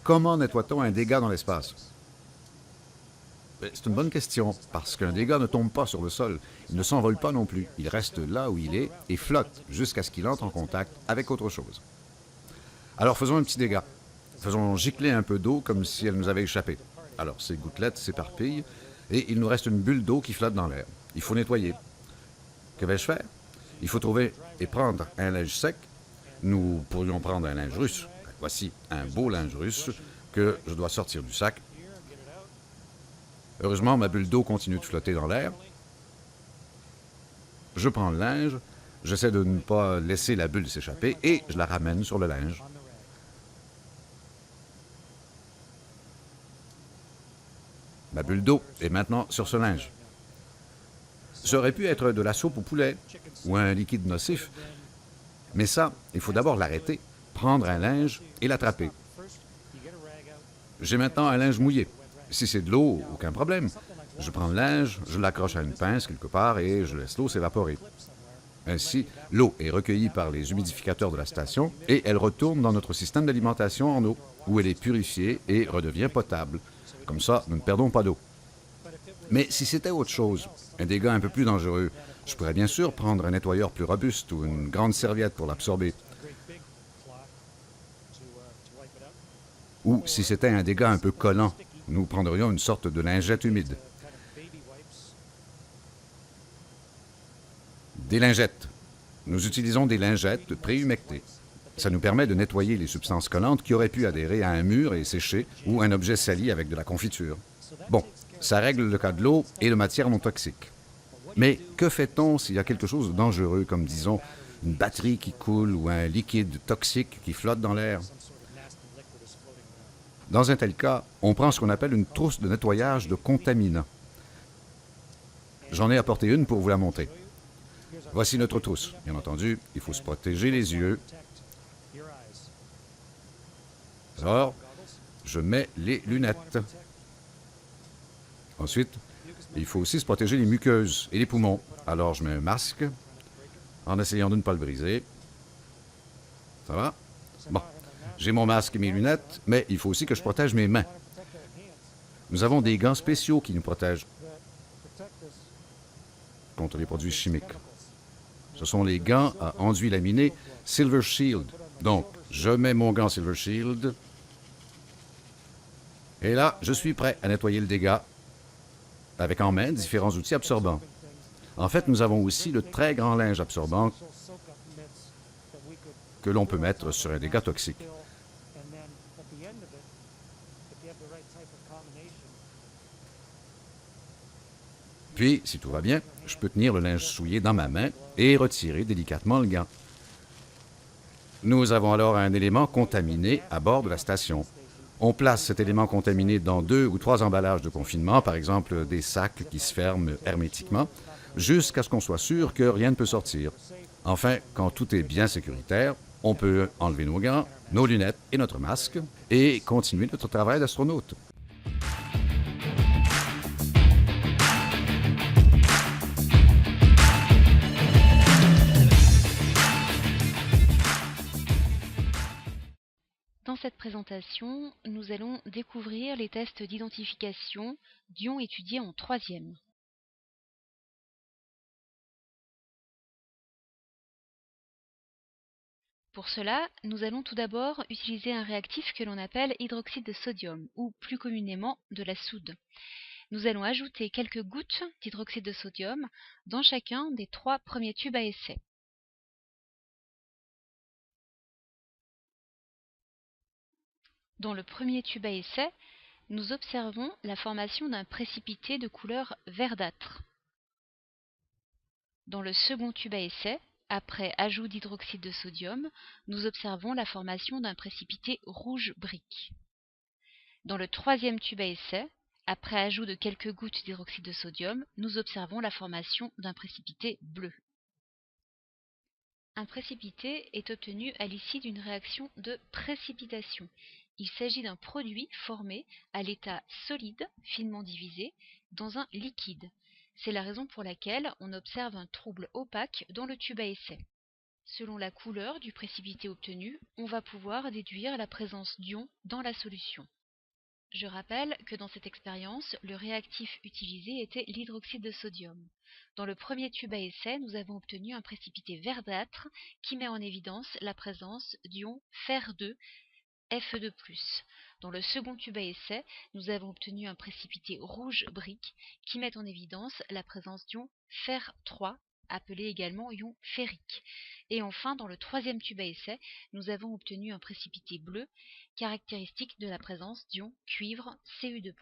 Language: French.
comment nettoie-t-on un dégât dans l'espace? C'est une bonne question, parce qu'un dégât ne tombe pas sur le sol, il ne s'envole pas non plus, il reste là où il est et flotte jusqu'à ce qu'il entre en contact avec autre chose. Alors faisons un petit dégât. Faisons gicler un peu d'eau comme si elle nous avait échappé. Alors ces gouttelettes s'éparpillent et il nous reste une bulle d'eau qui flotte dans l'air. Il faut nettoyer. Que vais-je faire? Il faut trouver et prendre un linge sec. Nous pourrions prendre un linge russe. Voici un beau linge russe que je dois sortir du sac. Heureusement, ma bulle d'eau continue de flotter dans l'air. Je prends le linge, j'essaie de ne pas laisser la bulle s'échapper et je la ramène sur le linge. Ma bulle d'eau est maintenant sur ce linge. Ça aurait pu être de la soupe au poulet ou un liquide nocif, mais ça, il faut d'abord l'arrêter, prendre un linge et l'attraper. J'ai maintenant un linge mouillé. Si c'est de l'eau, aucun problème. Je prends le linge, je l'accroche à une pince quelque part et je laisse l'eau s'évaporer. Ainsi, l'eau est recueillie par les humidificateurs de la station et elle retourne dans notre système d'alimentation en eau, où elle est purifiée et redevient potable. Comme ça, nous ne perdons pas d'eau. Mais si c'était autre chose, un dégât un peu plus dangereux, je pourrais bien sûr prendre un nettoyeur plus robuste ou une grande serviette pour l'absorber. Ou si c'était un dégât un peu collant, nous prendrions une sorte de lingette humide. Des lingettes. Nous utilisons des lingettes préhumectées. Ça nous permet de nettoyer les substances collantes qui auraient pu adhérer à un mur et sécher ou un objet sali avec de la confiture. Bon, ça règle le cas de l'eau et de matières non toxiques. Mais que fait-on s'il y a quelque chose de dangereux, comme disons une batterie qui coule ou un liquide toxique qui flotte dans l'air? Dans un tel cas, on prend ce qu'on appelle une trousse de nettoyage de contaminants. J'en ai apporté une pour vous la montrer. Voici notre trousse. Bien entendu, il faut se protéger les yeux. Alors, je mets les lunettes. Ensuite, il faut aussi se protéger les muqueuses et les poumons. Alors, je mets un masque en essayant de ne pas le briser. Ça va? Bon, j'ai mon masque et mes lunettes, mais il faut aussi que je protège mes mains. Nous avons des gants spéciaux qui nous protègent contre les produits chimiques. Ce sont les gants à enduit laminé Silver Shield. Donc, je mets mon gant Silver Shield. Et là, je suis prêt à nettoyer le dégât avec en main différents outils absorbants. En fait, nous avons aussi le très grand linge absorbant que l'on peut mettre sur un dégât toxique. Puis, si tout va bien, je peux tenir le linge souillé dans ma main et retirer délicatement le gant. Nous avons alors un élément contaminé à bord de la station. On place cet élément contaminé dans 2 ou 3 emballages de confinement, par exemple des sacs qui se ferment hermétiquement, jusqu'à ce qu'on soit sûr que rien ne peut sortir. Enfin, quand tout est bien sécuritaire, on peut enlever nos gants, nos lunettes et notre masque et continuer notre travail d'astronaute. Dans cette présentation, nous allons découvrir les tests d'identification d'ions étudiés en troisième. Pour cela, nous allons tout d'abord utiliser un réactif que l'on appelle hydroxyde de sodium, ou plus communément de la soude. Nous allons ajouter quelques gouttes d'hydroxyde de sodium dans chacun des 3 premiers tubes à essai. Dans le premier tube à essai, nous observons la formation d'un précipité de couleur verdâtre. Dans le second tube à essai, après ajout d'hydroxyde de sodium, nous observons la formation d'un précipité rouge brique. Dans le troisième tube à essai, après ajout de quelques gouttes d'hydroxyde de sodium, nous observons la formation d'un précipité bleu. Un précipité est obtenu à l'issue d'une réaction de précipitation. Il s'agit d'un produit formé à l'état solide, finement divisé, dans un liquide. C'est la raison pour laquelle on observe un trouble opaque dans le tube à essai. Selon la couleur du précipité obtenu, on va pouvoir déduire la présence d'ions dans la solution. Je rappelle que dans cette expérience, le réactif utilisé était l'hydroxyde de sodium. Dans le premier tube à essai, nous avons obtenu un précipité verdâtre qui met en évidence la présence d'ion Fer2, Fe2+. Dans le second tube à essai, nous avons obtenu un précipité rouge brique qui met en évidence la présence d'ion Fer3, appelé également ion ferrique. Et enfin, dans le troisième tube à essai, nous avons obtenu un précipité bleu, caractéristique de la présence d'ion cuivre Cu2+.